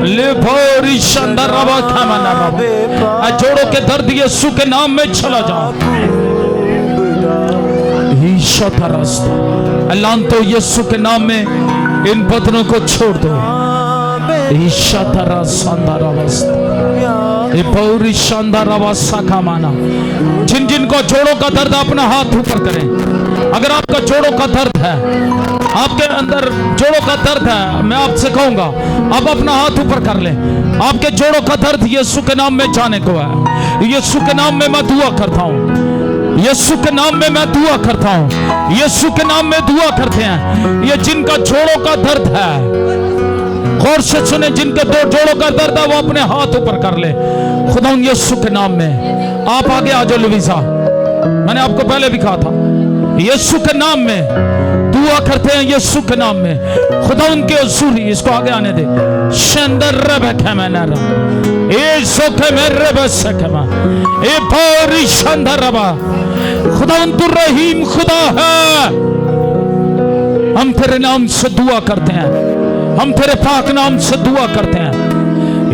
लिबोरी शानदार रबा खमना रबा। जोड़ों के दर्द यीशु के नाम में चला जाओ। ईशा रास्ता ऐलान तो यीशु के नाम में इन बदनों को छोड़ दो। ईशा तरा शानदार अवस्था ये पौरी शानदार अवस्था का माना। जिन जिन को जोड़ों का दर्द अपना हाथ ऊपर करें। अगर आपका जोड़ों का दर्द है, आपके अंदर जोड़ों का दर्द है, मैं आपसे कहूंगा आप अपना हाथ ऊपर कर लें। आपके जोड़ों का दर्द यीशु के नाम में जाने को है। यीशु के नाम में मैं दुआ करता हूँ। यीशु के नाम में मैं दुआ करता हूँ। यीशु के नाम में दुआ करते हैं। ये जिनका जोड़ों का दर्द है, गौर से सुने, जिनके दो जोड़ों का दर्द है वो अपने हाथ ऊपर कर ले। खुदा यीशु के नाम में आप आगे आ जाओ। लुवीसा, मैंने आपको पहले भी कहा था, यीशु के नाम में दुआ करते हैं। यीशु के नाम में खुदा उनके असूरी, इसको आगे आने दे। शंदर रबे मैंने ए सोखे मेरे बस सकेमा ए पौरी शंदर रबा। खुदा उन रहीम खुदा है। हम तेरे नाम से दुआ करते हैं। हम तेरे पाक नाम से दुआ करते हैं।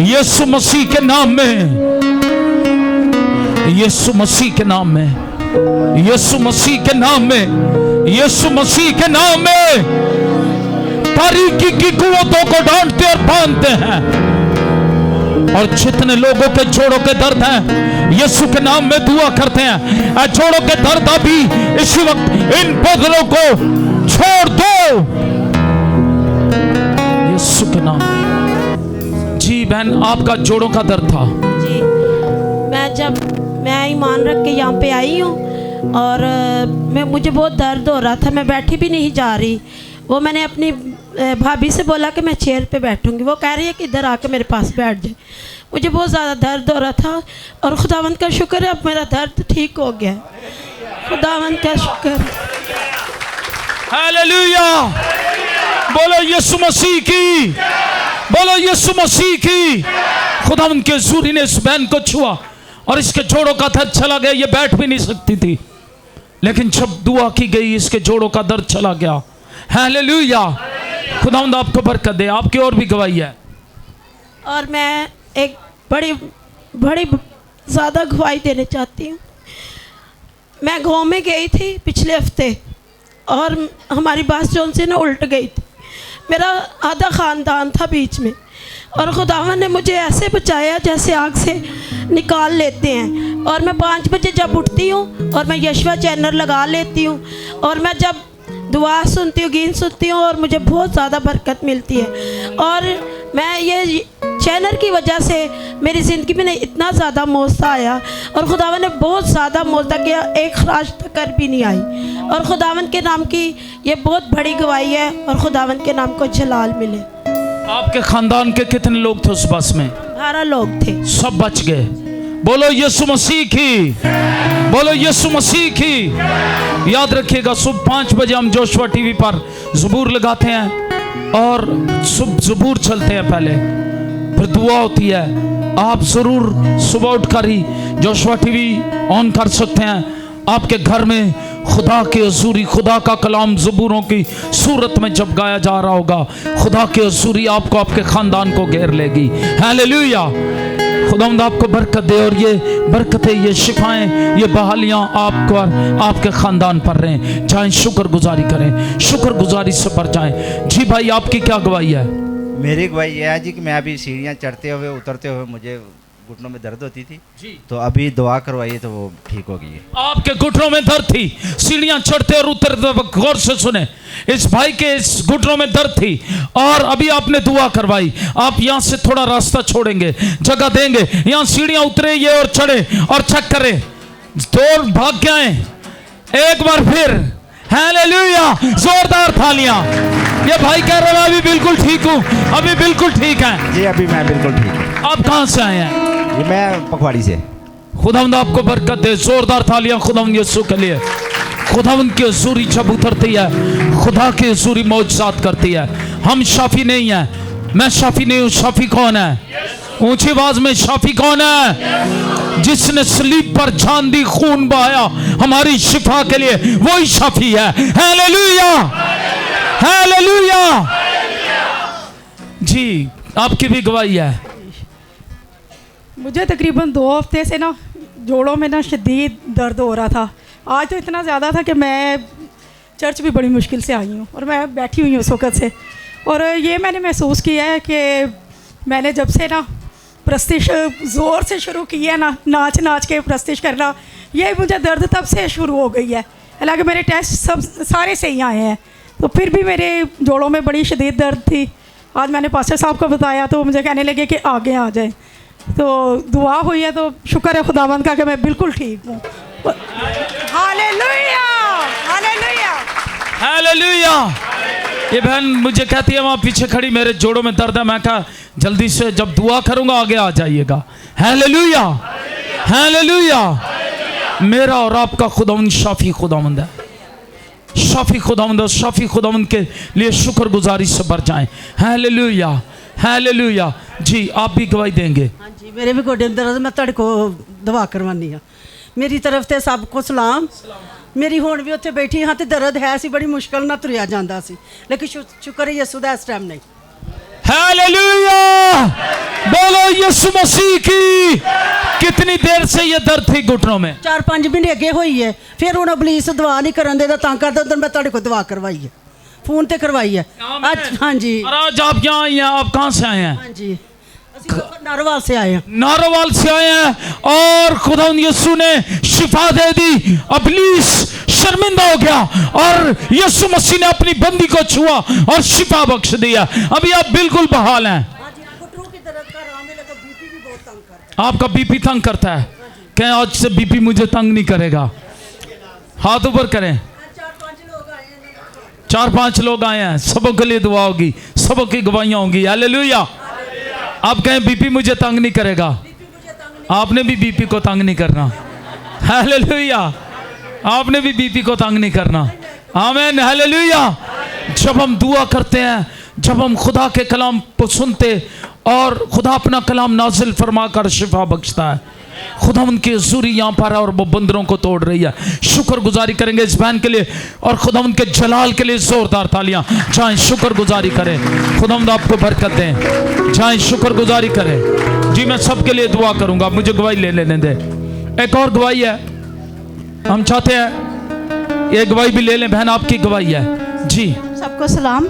यीशु मसीह के नाम में, यीशु मसीह के नाम में, यीशु मसीह के नाम में, यीशु मसीह के नाम में तारीकी की कुव्वतों को डांटते और बांधते हैं। और जितने लोगों के जोड़ों के दर्द हैं, यीशु के नाम में दुआ करते हैं। जोड़ों के दर्द अभी इसी वक्त इन बदलों को छोड़ दो यीशु के नाम। जी बहन, आपका जोड़ों का दर्द था। जी, मैं ईमान रख के यहाँ पे आई हूँ और मुझे बहुत दर्द हो रहा था। मैं बैठी भी नहीं जा रही। वो मैंने अपनी भाभी से बोला कि मैं चेयर पे बैठूंगी। वो कह रही है कि इधर आके मेरे पास बैठ जाए। मुझे बहुत ज़्यादा दर्द हो रहा था और खुदावंत का शुक्र है अब मेरा दर्द ठीक हो गया। खुदावंत का शुक्र। हालेलुया। बोलो यीशु मसीह की, बोलो यीशु मसीह की। खुदा उनके सूरी ने इस बहन को छुआ और इसके जोड़ों का दर्द चला गया। ये बैठ भी नहीं सकती थी, लेकिन जब दुआ की गई इसके जोड़ों का दर्द चला गया। हालेलुया। खुदावंद आपको बरकत दे। आपकी और भी गवाही है। और मैं एक बड़ी ज़्यादा गवाही देने चाहती हूँ। मैं गाँव में गई थी पिछले हफ्ते और हमारी बात जो उनसे ना उल्ट गई थी। मेरा आधा ख़ानदान था बीच में और खुदावन ने मुझे ऐसे बचाया जैसे आग से निकाल लेते हैं। और मैं 5 बजे जब उठती हूँ और मैं यशवा चैनल लगा लेती हूँ और मैं जब दुआ सुनती हूँ, गीत सुनती हूँ और मुझे बहुत ज़्यादा बरकत मिलती है। और मैं ये चैनल की वजह से मेरी ज़िंदगी में इतना ज़्यादा मौसा आया और खुदावन ने बहुत ज़्यादा मौसा किया। एक खराज तक कर भी नहीं आई। और खुदावन के नाम की ये बहुत बड़ी गवाही है और खुदावन के नाम को जलाल मिले। आपके खानदान के कितने लोग थे उस बस में? 12 लोग थे। सब बच गए। बोलो यीशु मसीह की, बोलो यीशु मसीह की। याद रखिएगा, सुबह 5 बजे हम जोशुआ टीवी पर ज़बूर लगाते हैं और ज़बूर चलते हैं पहले, फिर दुआ होती है। आप ज़रूर सुबह उठकर ही जोशुआ टीवी ऑन कर सकते हैं। आपके घर में खुदा के हज़ूरी, खुदा का कलाम ज़बूरों की सूरत में जब गाया जा रहा होगा, खुदा के हज़ूरी आपको, आपके ख़ानदान को घेर लेगी। हालेलुया। खुदावंद आपको बरकत दे और ये बरकतें, ये शिफाएं, ये बहालियां आपको और आपके ख़ानदान पर रहें। चाहे शुक्रगुजारी करें, शुक्रगुजारी से भर जाएं। जी भाई, आपकी क्या गवाही है? मेरी गवाही यह है जी कि मैं अभी सीढ़ियाँ चढ़ते हुए उतरते हुए मुझे घुटनों में दर्द होती थी जी, तो अभी दुआ करवाइए तो वो ठीक हो गई है। आपके घुटनों में दर्द थी, सीढ़ियां चढ़ते और उतरते। गौर से सुने, इस भाई के इस घुटनों में दर्द थी और अभी आपने दुआ करवाई। आप यहाँ से थोड़ा रास्ता छोड़ेंगे, जगह देंगे, यहाँ सीढ़ियां उतरे ये और चढ़े और चेक करें, दौड़ भाग के आए एक बार फिर। हालेलुया, जोरदार तालियां। ये भाई कह रहे हैं मैं अभी बिल्कुल ठीक हूँ, अभी बिल्कुल ठीक है। जी अभी मैं बिल्कुल ठीक हूँ। आप कहाँ से आए हैं? जी मैं पखवाड़ी से। खुदावंद आपको बरकत दे, जोरदार तालियां खुदावंद यीशु के लिए। खुदावंद की हुजूरी जब उतरती है, खुदा की हुजूरी मौजज़ात करती है। हम शाफी नहीं है, मैं शाफी नहीं हूँ। शाफी कौन है? ऊंची आवाज में शाफी कौन है? जिसने सलीब पर जान दी, खून बहाया हमारी शिफा के लिए, वही शाफी है। Hallelujah, hallelujah. जी आपकी भी गवाही है। मुझे तकरीबन 2 हफ्ते से ना जोड़ों में ना शदीद दर्द हो रहा था। आज तो इतना ज़्यादा था कि मैं चर्च भी बड़ी मुश्किल से आई हूँ और मैं बैठी हुई हूँ उस वक़्त से। और ये मैंने महसूस किया है कि मैंने जब से ना प्रस्तिश ज़ोर से शुरू की है ना, नाच नाच के प्रस्तिश करना, ये मुझे दर्द तब से शुरू हो गई है। हालांकि मेरे टेस्ट सब सारे सही आए हैं, तो फिर भी मेरे जोड़ों में बड़ी शदीद दर्द थी। आज मैंने पास्टर साहब को बताया तो मुझे कहने लगे कि आगे आ जाए, तो दुआ हुई है। तो शुक्र है खुदावंद का कि मैं बिल्कुल ठीक हूँ। Hallelujah, hallelujah, hallelujah. ये बहन मुझे कहती है वहाँ पीछे खड़ी, मेरे जोड़ों में दर्द है। मैं कहा जल्दी से जब दुआ करूँगा आगे आ जाइएगा। Hallelujah, hallelujah. मेरा और आपका खुदावंद शाफी खुदावंद है, शाफी खुदावंद है। शाफी खुदावंद के लिए शुक्रगुजारी से भर जाएं। Hallelujah, hallelujah. जी आप भी गवाही देंगे। हाँ जी, मेरे भी गोडे दर्द, मैं तुहाडे को दवा करवानी हाँ। मेरी तरफ से सबको सलाम। मेरी हुण भी उत्थे बैठी हाँ तो दर्द है सी, बड़ी मुश्किल ना तुरिया जांदा सी, लेकिन शुक्र है यीशु दा इस टाइम नहीं। हालेलुया, बोलो यीशु मसीह की। कितनी देर से ये दर्द थी घुटनों में? 4-5 महीने अगे हुई है। फिर हुण अबलीस दवा नहीं करन देता, तां करदा उधर मैं तुहाडे को दवा करवाई है, फोन ते करवाई है आज। हाँ जी। और आज आप यहाँ आई हैं, आप कहाँ से आए हैं? हाँ जी, नारोवाल से आए हैं। नारोवाल से आए हैं और खुदावंद यीशु ने शिफा दे दी। अबलीस शर्मिंदा हो गया और यीशु मसीह ने अपनी बंदी को छुआ और शिफा बख्श दिया। अभी आप बिल्कुल बहाल हैं। आपका बीपी तंग करता है? कहें आज से बीपी मुझे तंग नहीं करेगा। हाथ ऊपर करें। 4-5 लोग आए हैं, सबों के लिए दुआ होगी, सबों की गवाहियां होंगी। हालेलुया। आप कहें बीपी मुझे तंग नहीं करेगा। आपने भी बीपी को तंग नहीं करना। हालेलुया, आपने भी बीपी को तंग नहीं करना। आमीन, हालेलुया। जब हम दुआ करते हैं, जब हम खुदा के कलाम को सुनते और खुदा अपना कलाम नाजिल फरमा कर शिफा बख्शता है। खुदा उनकी हुजूरी यहाँ पर है और वो बंदरों को तोड़ रही है। शुक्रगुजारी करेंगे इस बहन के लिए और खुदा उनके जलाल के लिए जोरदार तालियां। जाएं शुक्रगुजारी करें, खुदा आपको बरकत दें। जाएं शुक्रगुजारी करें। जी मैं सबके लिए दुआ करूंगा, मुझे गवाही ले लेने दे। एक और गवाही है, हम चाहते हैं ये गवाही भी ले लें। बहन आपकी गवाही है। जी सबको सलाम।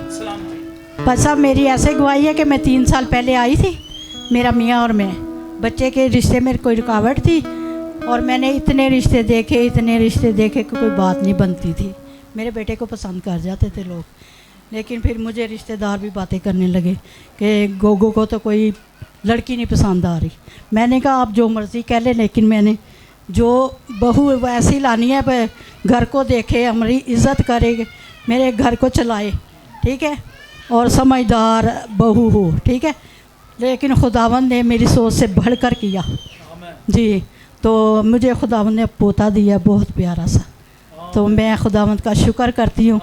भाई साहब, मेरी ऐसे गवाही है कि मैं 3 साल पहले आई थी। मेरा मियाँ और मैं, बच्चे के रिश्ते में कोई रुकावट थी और मैंने इतने रिश्ते देखे कि कोई बात नहीं बनती थी। मेरे बेटे को पसंद कर जाते थे लोग, लेकिन फिर मुझे रिश्तेदार भी बातें करने लगे कि गोगो को तो कोई लड़की नहीं पसंद आ रही। मैंने कहा आप जो मर्ज़ी कह लें, लेकिन मैंने जो बहू वैसी लानी है, पर घर को देखे, हमारी इज़्ज़त करे, मेरे घर को चलाए, ठीक है, और समझदार बहू हो, ठीक है। लेकिन खुदावंद ने मेरी सोच से बढ़कर किया जी। तो मुझे खुदावंद ने पोता दिया बहुत प्यारा सा, तो मैं खुदावंद का शुक्र करती हूँ।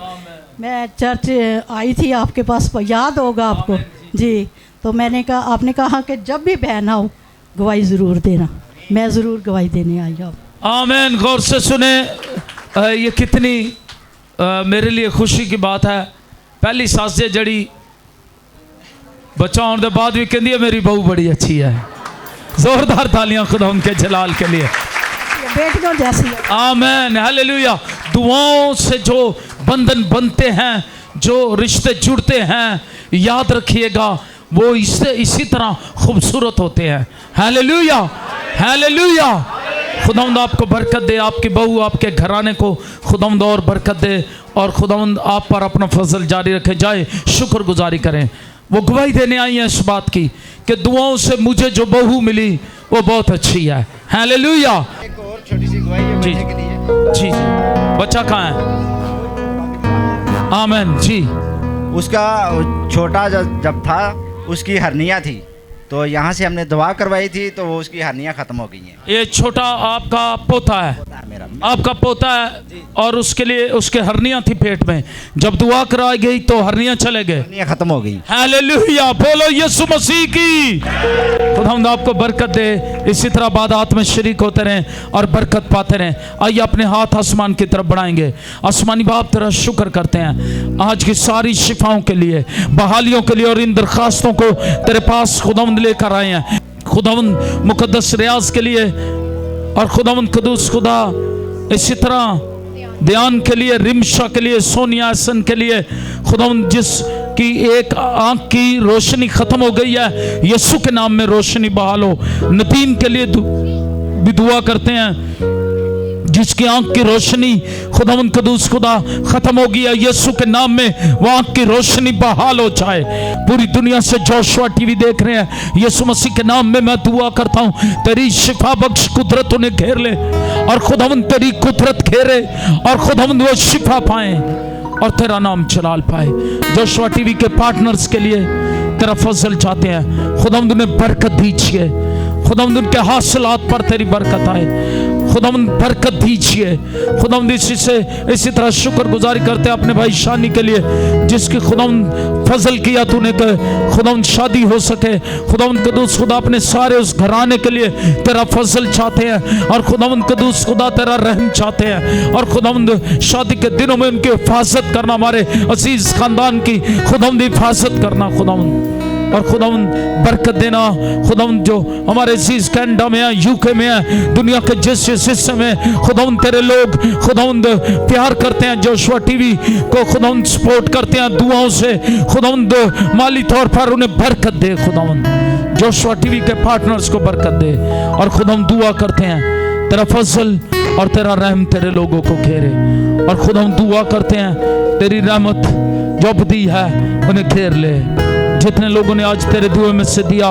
मैं चर्च आई थी आपके पास, याद होगा आपको जी। तो मैंने कहा, आपने कहा कि जब भी बहन आओ गवाही ज़रूर देना। मैं ज़रूर गवाही देने आई हूँ। आमीन। गौर से सुने, ये कितनी मेरे लिए खुशी की बात है। पहली सास से जड़ी बच्चा होने के बाद भी कहती है मेरी बहू बड़ी अच्छी है। जोरदार तालियां खुदा उनके जलाल के लिए। बेटियों जैसी है। आमीन, हालेलुया। दुआओं से जो बंधन बनते हैं, जो रिश्ते जुड़ते हैं, याद रखिएगा वो इसी तरह खूबसूरत होते हैं। Hallelujah, hallelujah. खुदावंद आपको बरकत दे, आपकी बहू, आपके घराने को खुदावंद और बरकत दे और खुदावंद आप पर अपना फजल जारी रखे। जाए शुक्रगुजारी करें। वो गवाही देने आई है इस बात की कि दुआओं से मुझे जो बहू मिली वो बहुत अच्छी है। हालेलुया। एक और छोटी सी गवाही है जी बच्चे के लिए। जी। बच्चा कहाँ है? आमेन जी। उसका छोटा जब था उसकी हर्निया थी, तो यहाँ से हमने दवा करवाई थी तो वो उसकी हर्नियाँ ख़त्म हो गई हैं। ये छोटा आपका पोता है, मेरा आपका पोता है, और उसके लिए उसके हर्नियाँ थी पेट में, जब दुआ कराई गई तो हर्नियाँ चले गए, हर्नियाँ ख़त्म हो गई। हालेलुया, बोलो यीशु मसीह की। खुदावंद आपको बरकत दे, इसी तरह बादात में शरीक होते रहें और बरकत पाते रहें। आइए अपने हाथ आसमान की तरफ बढ़ाएंगे। आसमानी बाप तेरा शुक्र करते हैं आज की सारी शिफाओं के लिए, बहालियों के लिए और इन दरखास्तों को तेरे पास खुदावंद लेकर आए हैं। खुदावंद मुकद्दस रियाज के लिए और खुदावंद कदूस खुदा इसी तरह ध्यान के लिए, रिमशा के लिए, सोनिया हसन के लिए, खुदावंद जिस की एक आंख की रोशनी खत्म हो गई है, यीशु के नाम में रोशनी बहाल हो। नदीम के लिए भी दुआ करते हैं जिसकी आंख की रोशनी खुदावंद कदूस खुदा खत्म हो गया, यीशु के नाम में वो आंख की रोशनी बहाल हो जाए। पूरी दुनिया से जोशुआ टीवी देख रहे हैं, यीशु मसीह के नाम में मैं दुआ करता हूँ तेरी शिफा बख्श कुदरत उन्हें घेर ले और खुदावंद तेरी कुदरत घेरे और खुदावंद वो शिफा पाए और तेरा नाम जलाल पाए। जोशुआ टीवी के पार्टनर्स के लिए तेरा फजल चाहते हैं, खुदावंद उन्हें बरकत दीजिए, खुदावंद उनके हासिलात पर तेरी बरकत आए, खुदावंद बरकत दीजिए। खुदावंद इसी तरह शुक्रगुजारी करते हैं अपने भाई शानी के लिए जिसकी खुदावंद फजल किया तूने कि खुदावंद शादी हो सके। खुदावंद कदूस खुदा अपने सारे उस घराने के लिए तेरा फजल चाहते हैं और खुदावंद कदूस खुदा तेरा रहम चाहते हैं और खुदावंद शादी के दिनों में उनकी हिफाजत करना, हमारे अजीज खानदान की खुदावंद हिफाजत करना खुदावंद, और खुदावंद बरकत देना। खुदावंद जो हमारे अजीज कनाडा में है, यूके में है, दुनिया के जिस हिस्से में खुदावंद तेरे लोग खुदावंद प्यार करते हैं, जोशुआ टीवी को खुदावंद सपोर्ट करते हैं दुआओं से, खुदावंद माली तौर पर उन्हें बरकत दे। खुदावंद जोशुआ टीवी के पार्टनर्स को बरकत दे और खुदावंद दुआ करते हैं तेरा फजल और तेरा रहम तेरे लोगों को घेरे और खुदावंद दुआ करते हैं तेरी रहमत जो दी है उन्हें घेर ले। जितने लोगों ने आज तेरे दुआ में से दिया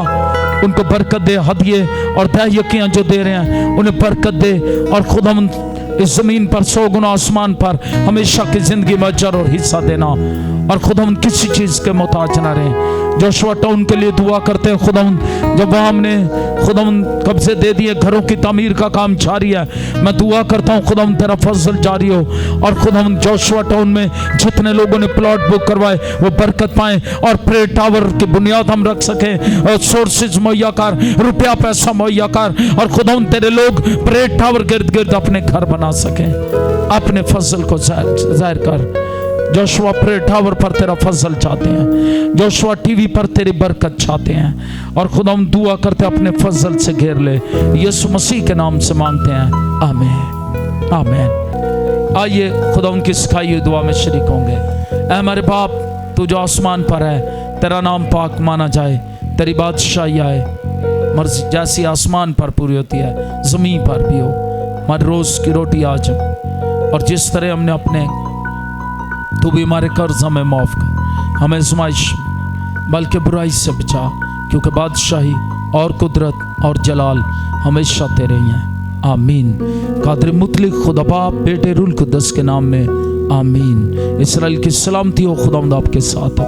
उनको बरकत दे, हदिये और दहयकियाँ जो दे रहे हैं उन्हें बरकत दे और खुदावंद इस जमीन पर 100 गुना आसमान पर हमेशा की जिंदगी में अजर और हिस्सा देना और खुदावंद किसी चीज़ के मोहताज ना रहें। जोशुआ टाउन के लिए दुआ करते हैं खुदावंद, जब वहाँ हमने खुदावंद कब्जे दे दिए, घरों की तामीर का काम जारी है, मैं दुआ करता हूँ खुदावंद तेरा फजल जारी हो और खुदावंद जोशुआ टाउन में जितने लोगों ने प्लॉट बुक करवाए वो बरकत पाएं और प्रेयर टावर की बुनियाद हम रख सकें और सोर्सेज मुहैया कर, रुपया पैसा मुहैया कर और खुदावंद तेरे लोग प्रेयर टावर गिर्द गिर्द अपने घर बना सकें। अपने फजल को जाहिर कर। जोशुआ प्रेयर टावर पर तेरा फजल चाहते हैं, जोशुआ टीवी पर तेरी बरकत चाहते हैं और खुदा हम दुआ करते अपने फजल से घेर ले, यीशु मसीह के नाम से मांगते हैं, आमीन आमीन। आइए खुदा उनकी सिखाई हुई दुआ में शरीक होंगे। ऐ हमारे बाप तू जो आसमान पर है, तेरा नाम पाक माना जाए, तेरी बादशाही आए, मर्जी जैसी आसमान पर पूरी होती है ज़मीन पर भी हो। हमारे रोज़ की रोटी आज और जिस तरह हमने अपने, तू भी हमारे कर्ज हमें माफ़ कर, हमें आज़माइश बल्कि बुराई से बचा, क्योंकि बादशाही और कुदरत और जलाल हमेशा तेरे ही हैं, आमीन। कादर मुतलिक खुदा बाप बेटे रूल कुद्दस के नाम में, आमीन। इसराइल की सलामती हो खुदावंद आपके साथ हो।